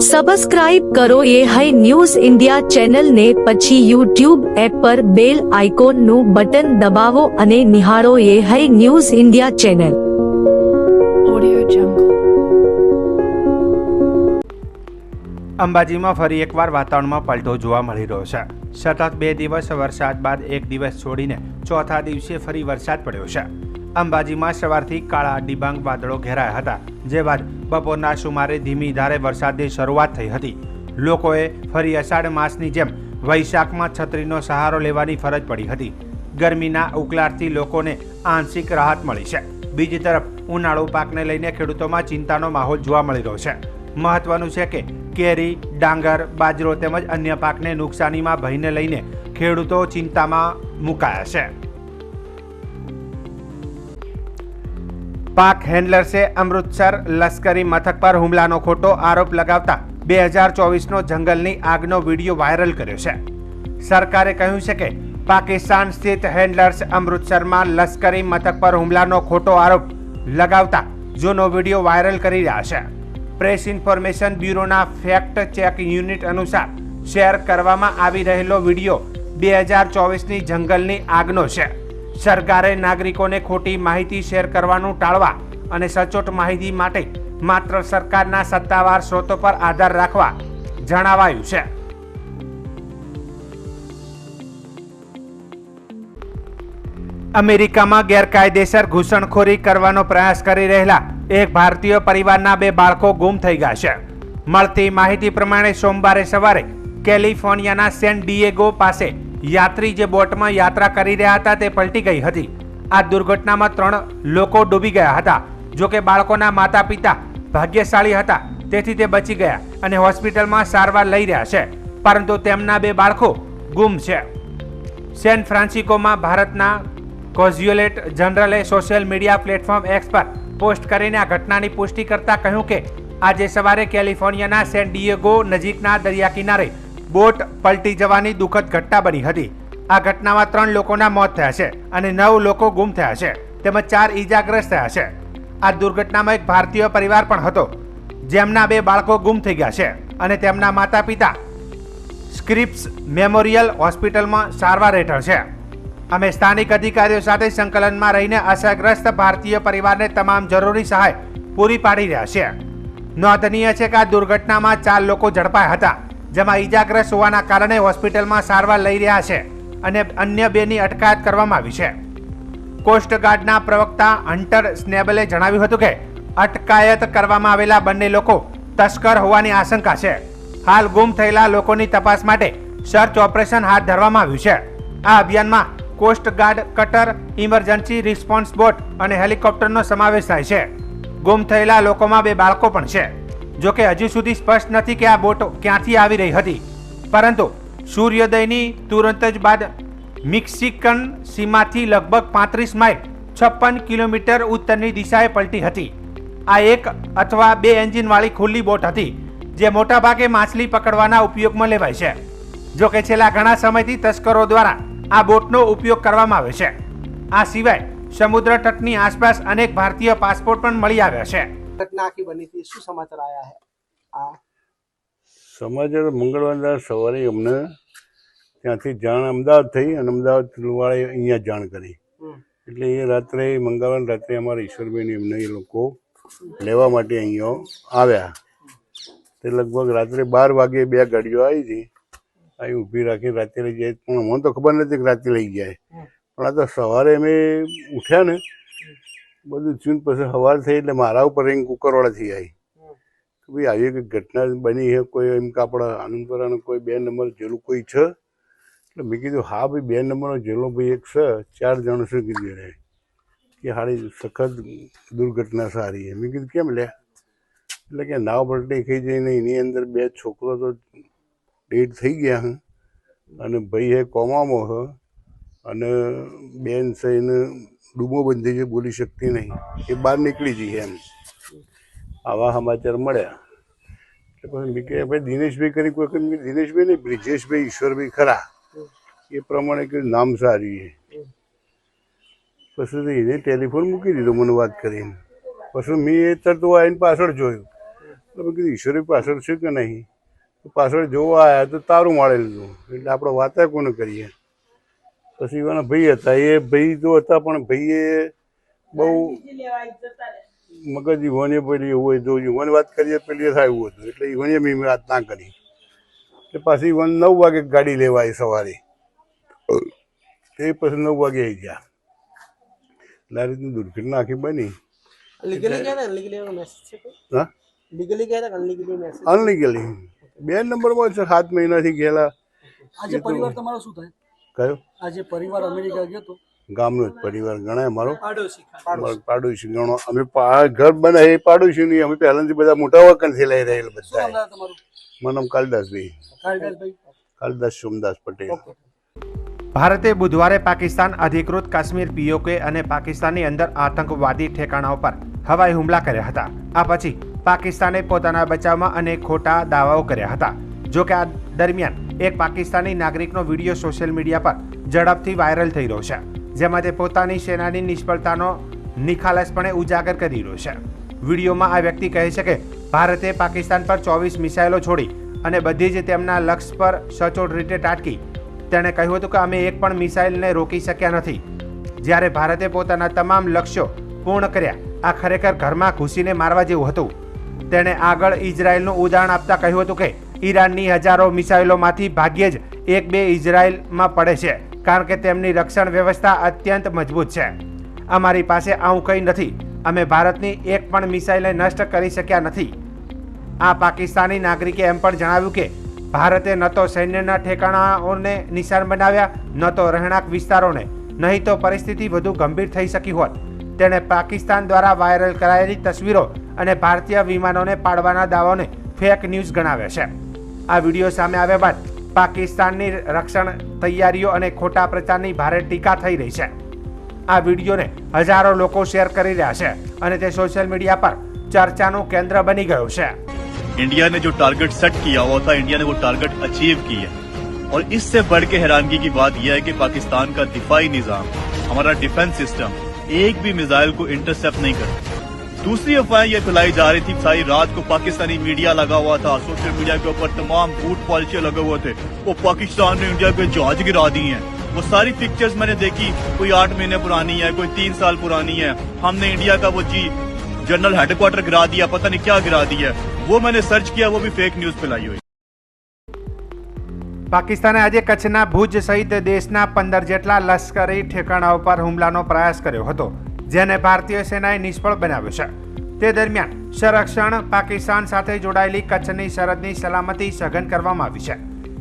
Subscribe કરો એ high news India ચેનલને, પછી યુટ્યુબ એપ પર બેલ આઇકોનનું બટન દબાવો અને નિહાળો એ હાઈ ન્યૂઝ ઇન્ડિયા ચેનલ. અંબાજીમાં ફરી એકવાર વાતાવરણમાં પલટો જોવા મળી રહ્યો છે. સતત 2 દિવસ વરસાદ બાદ એક દિવસ છોડીને ચોથા દિવસે ફરી વરસાદ પડ્યો છે. અંબાજીમાં સવારથી કાળા ડિબાંગ વાદળો ઘેરાયા હતા, જે બાદ બપોરના સુમારે ધીમી ધારે વરસાદની શરૂઆત થઈ હતી. લોકોએ ફરી અષાઢ માસની જેમ વૈશાખમાં છત્રીનો સહારો લેવાની ફરજ પડી હતી. ગરમીના ઉકળાટથી લોકોને આંશિક રાહત મળી છે. બીજી તરફ ઉનાળુ પાકને લઈને ખેડૂતોમાં ચિંતાનો માહોલ જોવા મળી રહ્યો છે. મહત્વનું છે કે કેરી, ડાંગર, બાજરો તેમજ અન્ય પાકને નુકસાનીમાં ભયને લઈને ખેડૂતો ચિંતામાં મુકાયા છે. પાક હેન્ડલર્સે અમૃતસર લશ્કરી મથક પર હુમલાનો ખોટો આરોપ લગાવતા 2024નો જંગલની આગનો વિડીયો વાયરલ કર્યો છે. સરકારે કહ્યું છે કે પાકિસ્તાન સ્થિત હેન્ડલર્સ અમૃતસરમાં લશ્કરી મથક પર હુમલાનો ખોટો આરોપ લગાવતા જૂનો વિડીયો વાયરલ કરી રહ્યા છે. પ્રેસ ઇન્ફોર્મેશન બ્યુરોના ફેક્ટ ચેક યુનિટ અનુસાર શેર કરવામાં આવી રહેલો વિડીયો 2024ની જંગલની આગનો છે. સરકારે નાગરિકોને ખોટી માહિતી શેર કરવાનું ટાળવા અને સચોટ માહિતી માટે માત્ર સરકારના સત્તાવાર સ્ત્રોતો પર આધાર રાખવા જણાવાયું છે. અમેરિકામાં ગેરકાયદેસર ઘૂસણખોરી કરવાનો પ્રયાસ કરી રહેલા એક ભારતીય પરિવારના 2 બાળકો ગુમ થઈ ગયા છે. મળતી માહિતી પ્રમાણે સોમવારે સવારે કેલિફોર્નિયાના સેન ડિયેગો પાસે યાત્રી જે બોટમાં યાત્રા કરી રહ્યા હતા તે પલટી ગઈ હતી. આ દુર્ઘટનામાં 3 લોકો ડૂબી ગયા હતા. જોકે બાળકોના માતા પિતા ભાગ્યશાળી હતા, તેથી તે બચી ગયા અને હોસ્પિટલમાં સારવાર લઈ રહ્યા છે, પરંતુ તેમના 2 બાળકો ગુમ છે. સેન ફ્રાન્સિસ્કોમાં ભારતના કોન્સ્યુલેટ જનરલે સોશિયલ મીડિયા પ્લેટફોર્મ એક્સ પર પોસ્ટ કરીને આ ઘટનાની પુષ્ટિ કરતા કહ્યું કે આજે સવારે કેલિફોર્નિયાના સેન ડિયેગો નજીકના દરિયા કિનારે બોટ પલટી જવાની દુઃખદ ઘટના બની હતી. આ ઘટનામાં 3 લોકોના મોત થયા છે અને 9 લોકો ગુમ થયા છે, તેમજ 4 ઈજાગ્રસ્ત થયા છે. આ દુર્ઘટનામાં એક ભારતીય પરિવાર પણ હતો, જેમના 2 બાળકો ગુમ થઈ ગયા છે અને તેમના માતા પિતા સ્ક્રિપ્સ મેમોરિયલ હોસ્પિટલમાં સારવાર હેઠળ છે. અમે સ્થાનિક અધિકારીઓ સાથે સંકલનમાં રહીને અસરગ્રસ્ત ભારતીય પરિવારને તમામ જરૂરી સહાય પૂરી પાડી રહ્યા છે. નોંધનીય છે કે આ દુર્ઘટનામાં 4 લોકો ઝડપાયા હતા, જેમાં ઈજાગ્રસ્ત હોવાના કારણે હોસ્પિટલમાં સારવાર લઈ રહ્યા છે અને અન્ય 2ની અટકાયત કરવામાં આવી છે. કોસ્ટગાર્ડના પ્રવક્તા હન્ટર સ્નેબલે જણાવ્યું હતું કે અટકાયત કરવામાં આવેલા બંને લોકો તસ્કર હોવાની આશંકા છે. હાલ ગુમ થયેલા લોકોની તપાસ માટે સર્ચ ઓપરેશન હાથ ધરવામાં આવ્યું છે. આ અભિયાનમાં coast guard cutter, emergency response boat અને હેલિકોપ્ટરનો સમાવેશ થાય છે. ગુમ થયેલા લોકોમાં 2 બાળકો પણ છે. જોકે હજુ સુધી સ્પષ્ટ નથી કે આ બોટ ક્યાંથી આવી રહી હતી, પરંતુ સૂર્યોદયની તુરંત જ બાદ મેક્સિકન સીમાથી લગભગ 35 માઇલ 56 કિલોમીટર ઉત્તરની દિશાએ પલટી હતી. આ 1 અથવા 2 એન્જિનવાળી ખુલ્લી બોટ હતી, જે મોટાભાગે માછલી પકડવાના ઉપયોગમાં લેવાય છે. જોકે છેલ્લા ઘણા સમયથી તસ્કરો દ્વારા આ બોટનો ઉપયોગ કરવામાં આવે છે. આ સિવાય સમુદ્ર તટની આસપાસ અનેક ભારતીય પાસપોર્ટ પણ મળી આવ્યા છે. घटना की बनी थी, શું સમાચાર આયા है? આ સમાચાર મંગળવારના સવારે અમને ત્યાંથી જાણ અમદાવાદ થઈ અને અમદાવાદ વાળે અહીંયા જાણ કરી. એટલે એ રાત્રે મંગળવાર રાત્રે અમારા ઈશ્વરભાઈને એમને એ લોકો લેવા માટે અહીંયા આવ્યા. તે લગભગ રાત્રે 12 વાગે 2 ગાડીઓ આવી હતી. અહીં ઊભી રાખી રાતે લઈ જાય, પણ મને તો ખબર નથી કે રાતે લઈ જાય. પણ આ તો સવારે અમે ઉઠ્યા ને બધું થયું, પછી સવાર થઈ એટલે મારા ઉપર રીંગ કુકરવાળા થઈ આવી કે ભાઈ આવી કંઈક ઘટના બની છે, કોઈ એમ કે આપણા આનંદપુરાનો કોઈ 2 નંબર જેલું કોઈ છે? એટલે મેં કીધું હા ભાઈ 2 નંબરનો જેલો ભાઈ એક છે, 4 જણ શું કીધું એને કે સારી સખત દુર્ઘટના સારી છે. મેં કીધું કેમ લે? એટલે કે નાવ પલટી થઈ જઈને એની અંદર 2 છોકરો તો ડેડ થઈ ગયા છે અને ભાઈ એ કોમામાં છે અને બેન છે એને ડૂબો બંધી છે, બોલી શકતી નહીં, એ બહાર નીકળી જઈએ એમ. આવા સમાચાર મળ્યા. એટલે પછી મેં કે ભાઈ દિનેશભાઈ કરી કોઈ વખત દિનેશભાઈ નહીં, બ્રિજેશભાઈ ઈશ્વરભાઈ ખરા, એ પ્રમાણે કે નામ સારી છે. પછી એને ટેલિફોન મૂકી દીધો મને વાત કરીને. પછી મેં એ તરત આવીને પાછળ જોયું એટલે મેં કીધું ઈશ્વરી પાછળ છે કે નહીં, તો પાછળ જોવા આવ્યા તો તારું માળી લીધું. એટલે આપણે વાતા કોને કરીએ. પછી એના ભાઈ હતા, એ ભાઈ તો હતા પણ ભાઈએ બહુ મગજ ઈવોને પેલી એવું હોય તો ઈવોની વાત કરીએ પેલી થાય એવું હતું. એટલે ઈવોને મેં વાત ના કરી. એટલે પાછી ઈવન 9 વાગે ગાડી લેવા આવી સવારે, એ પછી 9 વાગે આવી ગયા. એટલે આ રીતની દુર્ઘટના આખી બની. लीगली क्या था? अनलीगली का मैसेज है कोई? હા, लीगली क्या था? Illegally message? અનલીગલી 2 નંબરમાં છે. 7 મહિનાથી ગયેલા. આજે પરિવાર તમારો શું થાય? કયો? આજે પરિવાર અમેરિકા ગયો તો ગામનો જ પરિવાર ગણાય અમારો. પાડોશી પાડોશી ગણો. અમે ઘર બનાવે એ પાડોશી નહીં. અમે પહેલાથી બધા મોટા વખતથી લઈ રહેલા બધા. તમારું મારું નામ કાલિદાસભાઈ, કાલિદાસભાઈ. કાલિદાસ સોમદાસ પટેલ. ભારતે બુધવારે પાકિસ્તાન અધિકૃત કાશ્મીર પીઓકે અને પાકિસ્તાનની અંદર આતંકવાદી ઠેકાણાઓ પર હવાઈ હુમલા કર્યા હતા. આ પછી પાકિસ્તાને પોતાના બચાવમાં અનેક ખોટા દાવાઓ કર્યા હતા. જો કે આ દરમિયાન એક પાકિસ્તાની નાગરિકનો વિડીયો સોશિયલ મીડિયા પર ઝડપથી વાયરલ થઈ રહ્યો છે, જેમાં તે પોતાની સેનાની નિષ્ફળતાનો નિખાલસપણે ઉજાગર કરી રહ્યો છે. વિડીયોમાં આ વ્યક્તિ કહે છે કે ભારતે પાકિસ્તાન પર 24 મિસાઇલો છોડી અને બધી જ તેમના લક્ષ્ય પર સચોટ રીતે તાટકી. તેણે કહ્યું હતું કે અમે એક પણ મિસાઇલને રોકી શક્યા નથી. જ્યારે ભારતે પોતાના તમામ લક્ષ્યો પૂર્ણ કર્યા. આ ખરેખર ઘરમાં ઘૂસીને મારવા જેવું હતું. તેણે આગળ ઇઝરાયલનું ઉદાહરણ આપતા કહ્યું હતું કે ઈરાનની હજારો મિસાઇલોમાંથી ભાગ્યે જ 1-2 ઇઝરાયલમાં પડે છે, કારણ કે તેમની રક્ષણ વ્યવસ્થા અત્યંત મજબૂત છે. અમારી પાસે આવું કંઈ નથી. અમે ભારતની એક પણ મિસાઇલને નષ્ટ કરી શક્યા નથી. આ પાકિસ્તાની નાગરિકે એમ પણ જણાવ્યું કે ભારતે ન તો સૈન્યના ઠેકાણાઓને નિશાન બનાવ્યા, ન તો રહેણાંક વિસ્તારોને, નહીં તો પરિસ્થિતિ વધુ ગંભીર થઈ શકી હોત. તેણે પાકિસ્તાન દ્વારા વાયરલ કરાયેલી તસવીરો અને ભારતીય વિમાનોને પાડવાના દાવાઓને ફેક ન્યૂઝ ગણાવ્યા છે. આ વિડીયો સામે આવ્યા બાદ પાકિસ્તાનની રક્ષણ તૈયારીઓ અને ખોટા પ્રચારની ભારે ટીકા થઈ રહી છે. આ વિડીયોને હજારો લોકો શેર કરી રહ્યા છે અને તે સોશિયલ મીડિયા પર ચર્ચાનું કેન્દ્ર બની ગયું છે. इंडिया ने जो टारगेट सेट किया हुआ था, इंडिया ने वो टारगेट अचीव किया. और इससे बढ़ के हैरानगी की बात यह है कि पाकिस्तान का दिफाई निजाम, हमारा डिफेंस सिस्टम एक भी मिसाइल को इंटरसेप्ट नहीं करता. दूसरी अफवाहें ये फैलाई जा रही थी, सारी रात को पाकिस्तानी मीडिया लगा हुआ था, सोशल मीडिया के ऊपर तमाम बूट पॉलिसी लगे हुए थे, वो पाकिस्तान ने इंडिया के जहाज गिरा दिए हैं. वो सारी पिक्चर्स मैंने देखी, कोई 8 महीने पुरानी है, कोई 3 साल पुरानी है. हमने इंडिया का वो जनरल हेडक्वार्टर गिरा दिया, पता नहीं क्या गिरा दिया. वो मैंने सर्च किया, वो भी फेक न्यूज फैलाई हुई. પાકિસ્તાને આજે કચ્છના ભુજ સહિત દેશના 15 જેટલા લશ્કરી ઠેકાણાઓ પર હુમલાનો પ્રયાસ કર્યો હતો, જેને ભારતીય સેનાએ નિષ્ફળ બનાવ્યો છે. તે દરમિયાન સંરક્ષણ પાકિસ્તાન સાથે જોડાયેલી કચ્છની સરહદની સલામતી સઘન કરવામાં આવી છે.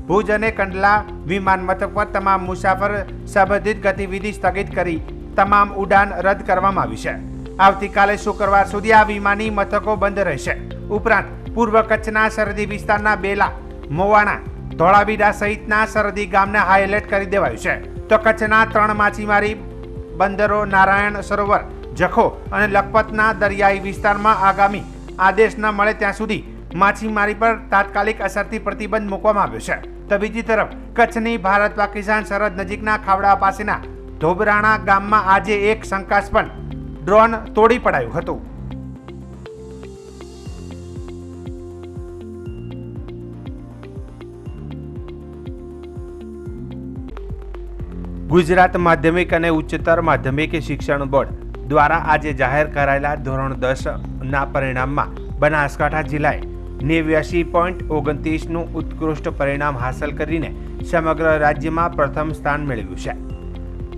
ભુજ અને કંડલા વિમાન મથક પર તમામ મુસાફર સંબંધિત ગતિવિધિ સ્થગિત કરી તમામ ઉડાન રદ કરવામાં આવી છે. આવતીકાલે શુક્રવાર સુધી આ વિમાની મથકો બંધ રહેશે. ઉપરાંત પૂર્વ કચ્છના સરહદી વિસ્તારના બેલા, મોવાણા, ધોળાવીરા સહિતના સરહદી ગામને હાઈ એલર્ટ કરી દેવાયું છે. તો કચ્છના 3 માછીમારી બંદરો નારાયણ સરોવર, જખો અને લખપતના દરિયાઈ વિસ્તારમાં આગામી આદેશ ન મળે ત્યાં સુધી માછીમારી પર તાત્કાલિક અસરથી પ્રતિબંધ મૂકવામાં આવ્યો છે. તો બીજી તરફ કચ્છની ભારત પાકિસ્તાન સરહદ નજીકના ખાવડા પાસેના ધોબરાણા ગામમાં આજે એક શંકાસ્પદ ડ્રોન તોડી પડાયું હતું. ગુજરાત માધ્યમિક અને ઉચ્ચતર માધ્યમિક શિક્ષણ બોર્ડ દ્વારા આજે જાહેર કરાયેલા ધોરણ 10ના પરિણામમાં બનાસકાંઠા જિલ્લાએ 89.29નું ઉત્કૃષ્ટ પરિણામ હાંસલ કરીને સમગ્ર રાજ્યમાં પ્રથમ સ્થાન મેળવ્યું છે.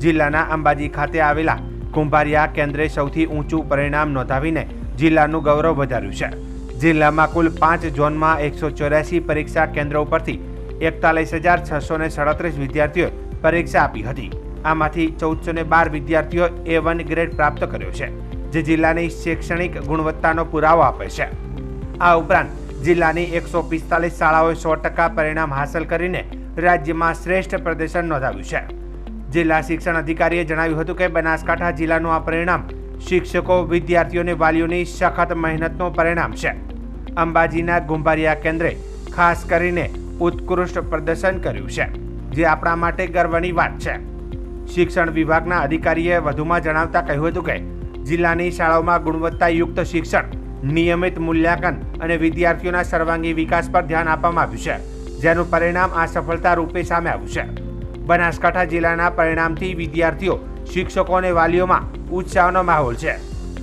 જિલ્લાના અંબાજી ખાતે આવેલા કુંભારિયા કેન્દ્રે સૌથી ઊંચું પરિણામ નોંધાવીને જિલ્લાનું ગૌરવ વધાર્યું છે. જિલ્લામાં કુલ 5 ઝોનમાં 184 પરીક્ષા કેન્દ્રો ઉપરથી 41,637 વિદ્યાર્થીઓએ પરીક્ષા આપી હતી. આમાંથી 1412 વિદ્યાર્થીઓ A1 ગ્રેડ પ્રાપ્ત કર્યો છે, જે જિલ્લાની શૈક્ષણિક ગુણવત્તાનો પુરાવો આપે છે. આ ઉપરાંત જિલ્લાની 145 શાળાઓએ 100% પરિણામ હાંસલ કરીને રાજ્યમાં શ્રેષ્ઠ પ્રદર્શન નોંધાવ્યું છે. જિલ્લા શિક્ષણ અધિકારીએ જણાવ્યું હતું કે બનાસકાંઠા જિલ્લાનું આ પરિણામ શિક્ષકો, વિદ્યાર્થીઓ અને વાલીઓની સખત મહેનતનું પરિણામ છે. અંબાજીના કુંભારિયા કેન્દ્રે ખાસ કરીને ઉત્કૃષ્ટ પ્રદર્શન કર્યું છે, જે આપણા માટે ગર્વની વાત છે. શિક્ષણ વિભાગના અધિકારીએ વધુમાં જણાવતા કહ્યું હતું કે જિલ્લાની શાળાઓમાં ગુણવત્તાયુક્ત શિક્ષણ નિયમિત મૂલ્યાંકન અને વિદ્યાર્થીઓના સર્વાંગી વિકાસ પર ધ્યાન આપવામાં આવ્યું છે, જેનું પરિણામ આ સફળતા રૂપે સામે આવ્યું છે. બનાસકાંઠા જિલ્લાના પરિણામથી વિદ્યાર્થીઓ, શિક્ષકો અને વાલીઓમાં ઉત્સાહનો માહોલ છે.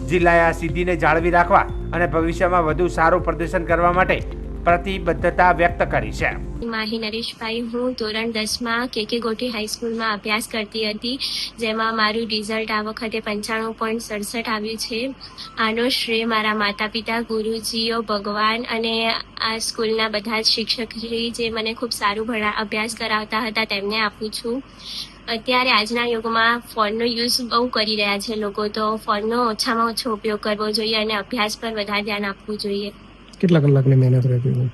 જિલ્લાએ આ સિદ્ધિને જાળવી રાખવા અને ભવિષ્યમાં વધુ સારું પ્રદર્શન કરવા માટે પ્રતિબદ્ધતા વ્યક્ત કરી છે. માહી નરેશભાઈ, હું ધોરણ 10માં કેકે ગોઠી હાઈસ્કૂલમાં અભ્યાસ કરતી હતી, જેમાં મારું રિઝલ્ટ આ વખતે 95.67 આવ્યું છે. આનો શ્રેય મારા માતા પિતા, ગુરુજીઓ, ભગવાન અને આ સ્કૂલના બધા જ શિક્ષકશ્રી જે મને ખૂબ સારું અભ્યાસ કરાવતા હતા તેમને આપું છું. અત્યારે આજના યુગમાં ફોનનો યુઝ બહુ કરી રહ્યા છે લોકો, તો ફોનનો ઓછામાં ઓછો ઉપયોગ કરવો જોઈએ અને અભ્યાસ પર વધારે ધ્યાન આપવું જોઈએ. કેટલા કલાકની મહેનત રહેતી?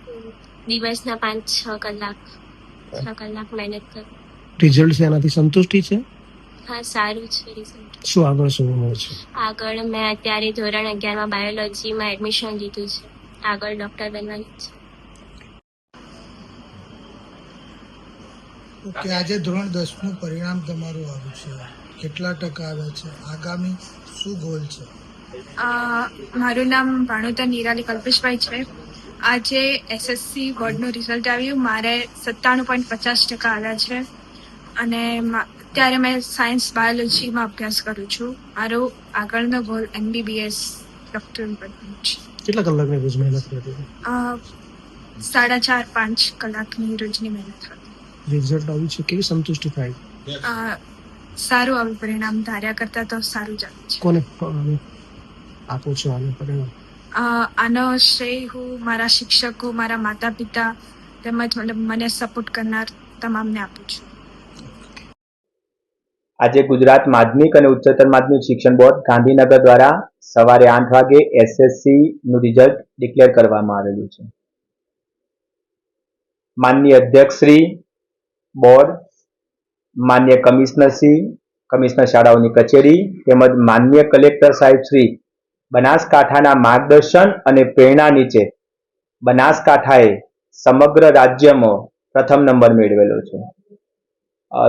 દિવસના 5-6 કલાક 6 કલાક મહેનત કરું. રિઝલ્ટ છે એનાથી સંતુષ્ટિ છે? હા, સારું છે રિઝલ્ટ. શું આગળ શું છે? આગળ મેં અત્યારે ધોરણ 11માં બાયોલોજીમાં એડમિશન લીધું છે. આગળ ડૉક્ટર બનવાની છે. ઓકે, આજે ધોરણ 10નું પરિણામ તમારું આવ્યું છે, કેટલા ટકા આવ્યા છે? આગામી શું ગોલ છે? મારું નામ ભાણોતર નિરાલી કલ્પેશભાઈ છે. આજે એસએસસી બોર્ડનું રિઝલ્ટ આવ્યું. મારે 97.50% આવ્યા છે અને અત્યારે મેં સાયન્સ બાયોલોજીમાં અભ્યાસ કરું છું. મારો આગળનો ગોલ MBBS ડૉક્ટર બનવાનું છે. કેટલા કલાકની રોજ મહેનત કરતી? 4.5-5 કલાકની રોજની મહેનત કરતી. રિઝલ્ટ આવ્યું છે, કેવી સંતુષ્ટિ થાય? સારું આવ્યું પરિણામ. ધાર્યા કરતાં તો સારું જ આવ્યું છે. કોને આપો છો આને પરિણામ? આનો શ્રેય હું મારા શિક્ષકો, મારા માતા પિતા તેમજ મને સપોર્ટ કરનાર તમામને આપું છું. આજે ગુજરાત માધ્યમિક અને ઉચ્ચતર માધ્યમિક શિક્ષણ બોર્ડ ગાંધીનગર દ્વારા સવારે 8 વાગે એસએસસી નું રિઝલ્ટ ડિક્લેર કરવામાં આવેલું છે. માનનીય અધ્યક્ષ શ્રી બોર્ડ, માન્ય કમિશનરશ્રી, કમિશનર શાળાઓની કચેરી તેમજ માન્ય કલેક્ટર સાહેબ શ્રી બનાસકાંઠાના માર્ગદર્શન અને પ્રેરણા નીચે બનાસકાંઠાએ સમગ્ર રાજ્યમાં પ્રથમ નંબર મેળવેલો છે.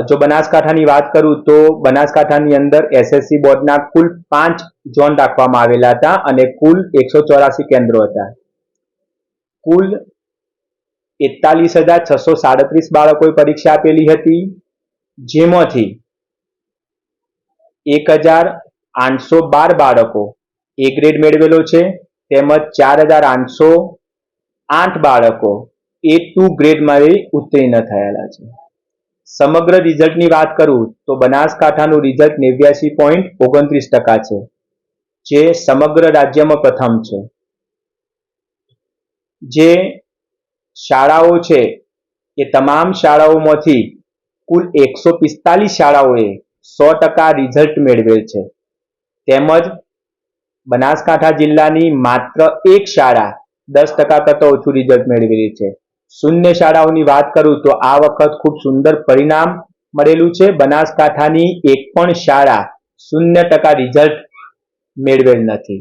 જો બનાસકાંઠાની વાત કરું તો બનાસકાંઠાની અંદર એસએસસી બોર્ડના કુલ 5 ઝોન રાખવામાં આવેલા હતા અને કુલ 184 કેન્દ્રો હતા. કુલ 41,637 બાળકોએ પરીક્ષા આપેલી હતી, જેમાંથી 1,812 બાળકો એ ગ્રેડ મેળવેલો છે તેમજ 4,808 બાળકો A2 ગ્રેડમાં ઉત્તીર્ણ થયેલા છે. સમગ્ર રિઝલ્ટની વાત કરું તો બનાસકાંઠાનું રિઝલ્ટ 89.29% છે, જે સમગ્ર રાજ્યમાં પ્રથમ છે. જે શાળાઓ છે એ તમામ શાળાઓમાંથી કુલ 145 શાળાઓએ 100% રિઝલ્ટ મેળવેલ છે. તેમજ બનાસકાંઠા જિલ્લાની માત્ર એક શાળા 10% કરતાં ઓછું રિઝલ્ટ મેળવેલી છે. શૂન્ય શાળાઓની વાત કરું તો આ વખત ખૂબ સુંદર પરિણામ મળેલું છે. બનાસકાંઠાની એક પણ શાળા 0% રિઝલ્ટ મેળવેલ નથી.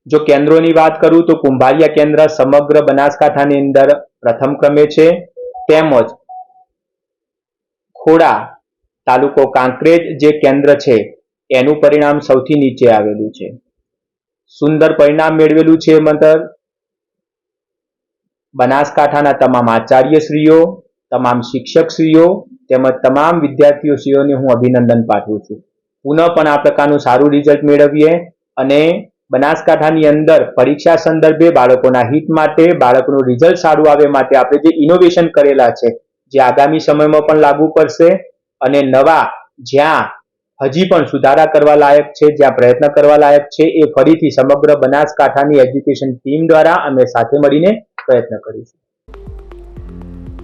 જો કેન્દ્રોની વાત કરું તો કુંભારિયા કેન્દ્ર સમગ્ર બનાસકાંઠાની અંદર પ્રથમ ક્રમે છે, તેમજ ખોડા તાલુકો કાંકરેજ જે કેન્દ્ર છે એનું પરિણામ સૌથી નીચે આવેલું છે. સુંદર પરિણામ મેળવેલું છે. મતલબ બનાસકાંઠાના તમામ આચાર્યશ્રીઓ, તમામ શિક્ષકશ્રીઓ તેમજ તમામ વિદ્યાર્થીઓશ્રીઓને હું અભિનંદન પાઠવું છું. પુનઃ પણ આ પ્રકારનું સારું રિઝલ્ટ મેળવીએ અને બનાસકાંઠાની અંદર પરીક્ષા સંદર્ભે બાળકોના હિત માટે, બાળકોનું રિઝલ્ટ સારું આવે માટે આપણે જે ઇનોવેશન કરેલા છે જે આગામી સમયમાં પણ લાગુ પડશે અને નવા જ્યાં હજી પણ સુધારા કરવા લાયક છે, જ્યાં પ્રયત્ન કરવા લાયક છે, એ ફરીથી સમગ્ર બનાસકાંઠાની એજ્યુકેશન ટીમ દ્વારા અમે સાથે મળીને પ્રયત્ન કરીશું.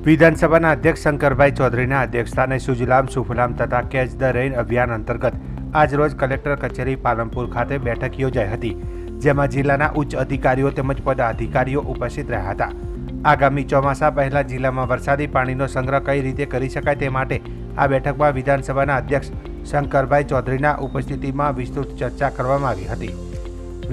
વિધાનસભાના અધ્યક્ષ શંકરભાઈ ચૌધરીના અધ્યક્ષસ્થાને સુજલામ સુફલામ તથા કેચ ધ રેઇન અભિયાન અંતર્ગત આજરોજ કલેક્ટર કચેરી પાલનપુર ખાતે બેઠક યોજાઈ હતી, જેમાં જિલ્લાના ઉચ્ચ અધિકારીઓ તેમજ પદાધિકારીઓ ઉપસ્થિત રહ્યા હતા. આગામી ચોમાસા પહેલા જિલ્લામાં વરસાદી પાણીનો સંગ્રહ કઈ રીતે કરી શકાય તે માટે આ બેઠકમાં વિધાનસભાના અધ્યક્ષ શંકરભાઈ ચૌધરીના ઉપસ્થિતિમાં વિસ્તૃત ચર્ચા કરવામાં આવી હતી.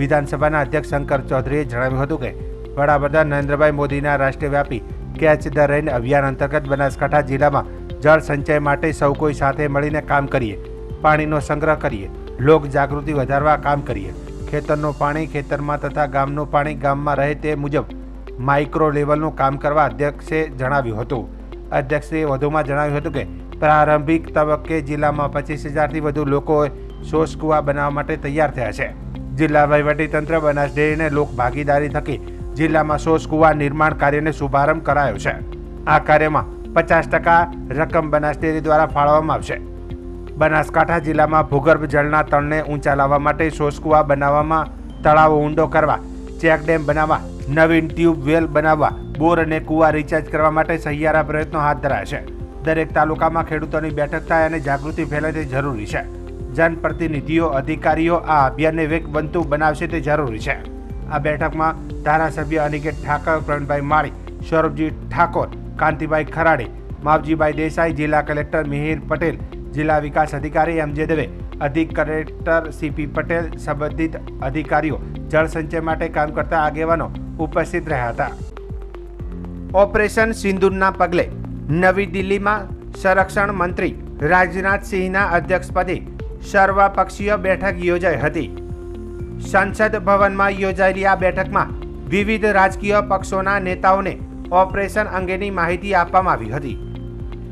વિધાનસભાના અધ્યક્ષ શંકર ચૌધરીએ જણાવ્યું હતું કે વડાપ્રધાન નરેન્દ્રભાઈ મોદીના રાષ્ટ્રવ્યાપી કેચ ધ રેઇન અભિયાન અંતર્ગત બનાસકાંઠા જિલ્લામાં જળ સંચય માટે સૌ કોઈ સાથે મળીને કામ કરીએ, પાણીનો સંગ્રહ કરીએ, લોક જાગૃતિ વધારવા કામ કરીએ. ખેતરનું પાણી ખેતરમાં તથા ગામનું પાણી ગામમાં રહે તે મુજબ માઇક્રો લેવલનું કામ કરવા અધ્યક્ષે જણાવ્યું હતું. અધ્યક્ષે વધુમાં જણાવ્યું હતું કે પ્રારંભિક તબક્કે જિલ્લામાં 25,000થી વધુ લોકો શોષ કુવા બનાવવા માટે તૈયાર થયા છે. જિલ્લા વહીવટીતંત્ર બનાસ ડેરીને લોક ભાગીદારી થકી જિલ્લામાં શોષ કુવા નિર્માણ કાર્યને શુભારંભ કરાયો છે. આ કાર્યમાં 50% રકમ બનાસ ડેરી દ્વારા ફાળવવામાં આવશે. બનાસકાંઠા જિલ્લામાં ભૂગર્ભ જળના તળને ઊંચા લાવવા માટે શોષ કુવા બનાવવામાં, તળાવો ઊંડો કરવા, ચેકડેમ બનાવવા, નવીન ટ્યુબ વેલ બનાવવા, બોર અને કુવા રિચાર્જ કરવા માટે સહિયારા પ્રયત્નો હાથ ધરાયા છે. દરેક તાલુકામાં ખેડૂતોની બેઠક થાય અને જાગૃતિ ફેલાય તે જરૂરી છે. જનપ્રતિનિધિઓ, અધિકારીઓ આ અભિયાનને વેગવંતુ બનાવશે તે જરૂરી છે. આ બેઠકમાં ધારાસભ્ય અનિકેત ઠાકર, પ્રવીણભાઈ માળી, સૌરભજી ઠાકોર, કાંતિભાઈ ખરાડી, માવજીભાઈ દેસાઈ, જિલ્લા કલેક્ટર મિહિર પટેલ, જિલ્લા વિકાસ અધિકારી એમ.જે. દવે, અધિક કલેક્ટર સી.પી. પટેલ, સંબંધિત અધિકારીઓ, જળસંચય માટે કામ કરતા આગેવાનો ઉપસ્થિત રહ્યા હતા. ઓપરેશન સિંદૂરના પગલે નવી દિલ્હીમાં સંરક્ષણ મંત્રી રાજનાથસિંહના અધ્યક્ષપદે સર્વપક્ષીય બેઠક યોજાઈ હતી. સંસદ ભવનમાં યોજાયેલી આ બેઠકમાં વિવિધ રાજકીય પક્ષોના નેતાઓને ઓપરેશન અંગેની માહિતી આપવામાં આવી હતી.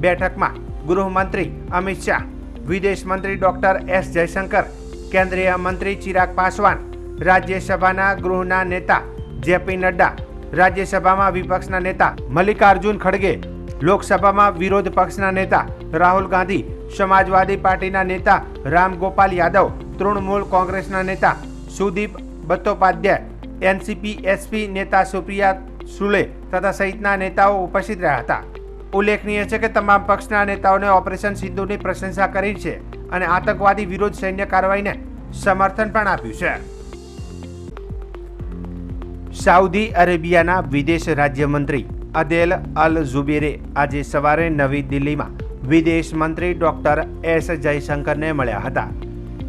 બેઠકમાં ગૃહમંત્રી અમિત શાહ, વિદેશ મંત્રી ડોક્ટર એસ જયશંકર, કેન્દ્રીય મંત્રી ચિરાગ પાસવાન, રાજ્યસભાના ગૃહના નેતા જેપી નડ્ડા, રાજ્યસભામાં વિપક્ષના નેતા મલ્લિકાર્જુન ખડગે, લોકસભામાં વિરોધ પક્ષના નેતા રાહુલ ગાંધી, સમાજવાદી પાર્ટીના નેતા રામ ગોપાલ યાદવ, તૃણમૂલ કોંગ્રેસના નેતા સુદીપ બંદોપાધ્યાય, એનસીપી એસપી નેતા સુપ્રિયા સુલે તથા સહિતના નેતાઓ ઉપસ્થિત રહ્યા હતા. ઉલ્લેખનીય છે કે તમામ પક્ષના નેતાઓને ઓપરેશન સિંધુની પ્રશંસા કરી છે અને આતંકવાદી વિરુદ્ધ સૈન્ય કાર્યવાહીને સમર્થન પણ આપ્યું છે. સાઉદી અરેબિયાના વિદેશ રાજ્યમંત્રી અદેલ અલ ઝુબેરે આજે સવારે નવી દિલ્હીમાં વિદેશ મંત્રી ડોક્ટર એસ જયશંકરને મળ્યા હતા.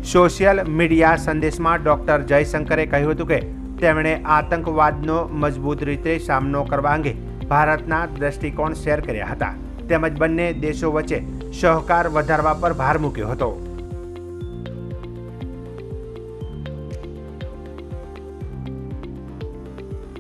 સોશિયલ મીડિયા સંદેશમાં ડોક્ટર જયશંકરે કહ્યું હતું કે તેમણે આતંકવાદનો મજબૂત રીતે સામનો કરવા અંગે ભારતના દ્રષ્ટિકોણ શેર કર્યા હતા તેમજ બંને દેશો વચ્ચે સહકાર વધારવા પર ભાર મૂક્યો હતો.